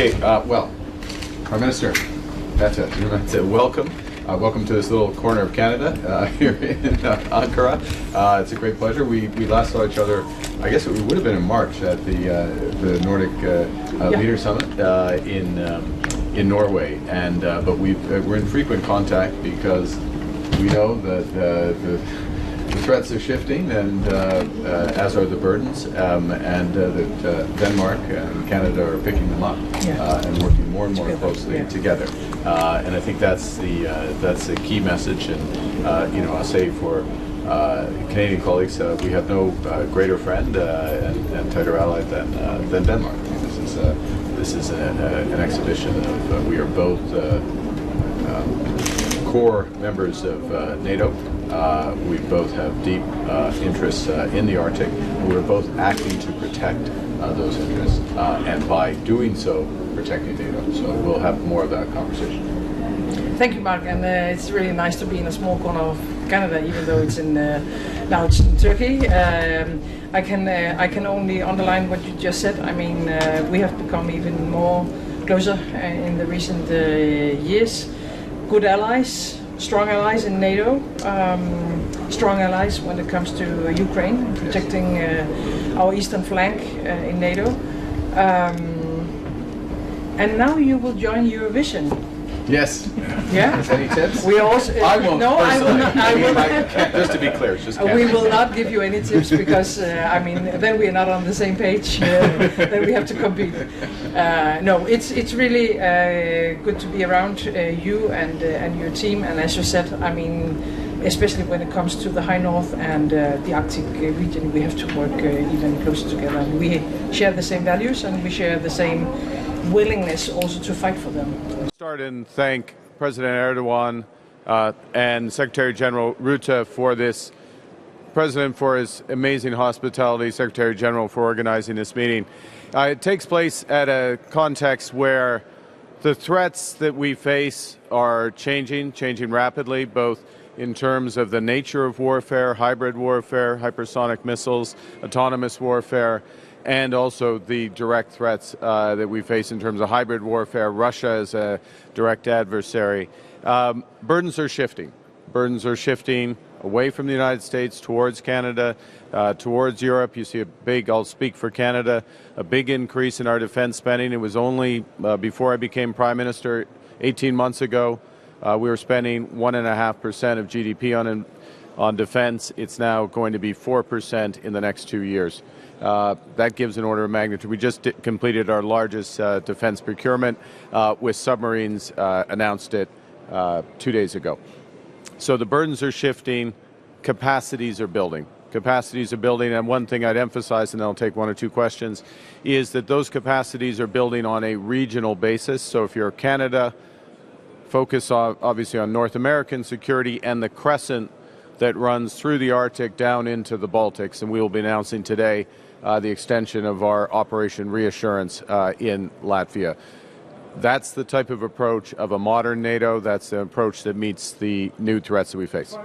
Hey, well, Prime Minister, welcome. Welcome to this little corner of Canada here in Ankara. It's a great pleasure. We last saw each other, I guess it would have been in March at the Nordic Leader Summit in Norway, and but we're in frequent contact because we know that the threats are shifting, and as are the burdens, and that Denmark and Canada are picking them up and working more and more closely together. And I think that's the key message. And I'll say for Canadian colleagues, we have no greater friend and tighter ally than Denmark. I mean, this is an exhibition of we are both core members of NATO. We both have deep interests in the Arctic, and we're both acting to protect those interests, and by doing so, protecting NATO. So we'll have more of that conversation. Thank you, Mark, and it's really nice to be in a small corner of Canada, even though it's now it's in Turkey. I can only underline what you just said. I mean, we have become even more closer in the recent years. Good allies, strong allies in NATO, strong allies when it comes to Ukraine, protecting our eastern flank in NATO. And now you will join Eurovision. Yes. Yeah. Any tips? We also. I won't. No, I will not. I will not. Just to be clear, it's just. We will not give you any tips because then we are not on the same page. Then we have to compete. No, it's really good to be around you and your team. And as you said, I mean, especially when it comes to the High North and the Arctic region, we have to work even closer together. And we share the same values, and we share the same willingness also to fight for them. Start and thank President Erdogan and Secretary General Rutte for this, President for his amazing hospitality, Secretary General for organizing this meeting. It takes place at a context where the threats that we face are changing rapidly, both in terms of the nature of warfare, hybrid warfare, hypersonic missiles, autonomous warfare, and also the direct threats that we face in terms of hybrid warfare, Russia as a direct adversary. Burdens are shifting. Burdens are shifting away from the United States towards Canada, towards Europe. You see a big, I'll speak for Canada, a big increase in our defense spending. It was only before I became Prime Minister 18 months ago, we were spending 1.5% of GDP on defense. It's now going to be 4% in the next 2 years. That gives an order of magnitude. We just completed our largest defense procurement with submarines, announced it 2 days ago. So the burdens are shifting, capacities are building. Capacities are building, and one thing I'd emphasize, and then I'll take one or two questions, is that those capacities are building on a regional basis. So if you're Canada, focus obviously on North American security and the crescent that runs through the Arctic down into the Baltics, and we will be announcing today the extension of our Operation Reassurance in Latvia. That's the type of approach of a modern NATO. That's the approach that meets the new threats that we face.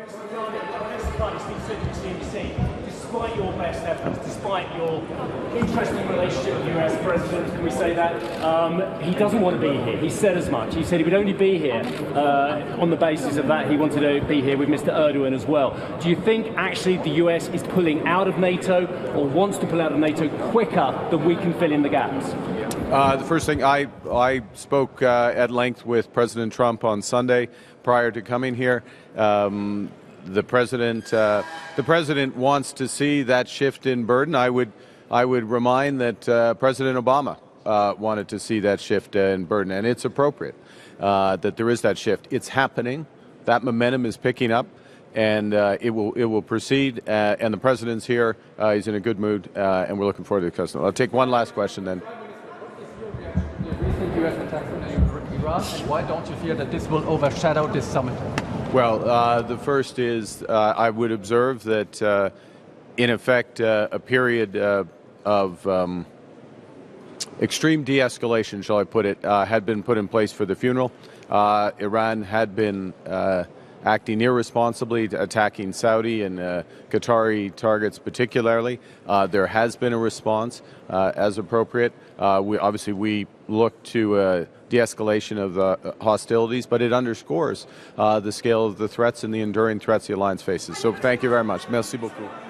Despite your best efforts, despite your interesting relationship with the US President, can we say that? He doesn't want to be here. He said as much. He said he would only be here on the basis of that. He wanted to be here with Mr. Erdogan as well. Do you think actually the US is pulling out of NATO or wants to pull out of NATO quicker than we can fill in the gaps? The first thing, I spoke at length with President Trump on Sunday prior to coming here. The president wants to see that shift in burden. I would remind that President Obama wanted to see that shift in burden, and it's appropriate that there is that shift. It's happening. That momentum is picking up, and it will proceed. And the president's here. He's in a good mood, and we're looking forward to the customer. I'll take one last question then. Recent U.S. attack on Iran, and why don't you fear that this will overshadow this summit? Well, the first is I would observe that, in effect, a period of extreme de-escalation, shall I put it, had been put in place for the funeral. Iran had been acting irresponsibly, attacking Saudi and Qatari targets particularly. There has been a response as appropriate. We look to de-escalation of the hostilities, but it underscores the scale of the threats and the enduring threats the alliance faces. So thank you very much. Merci beaucoup.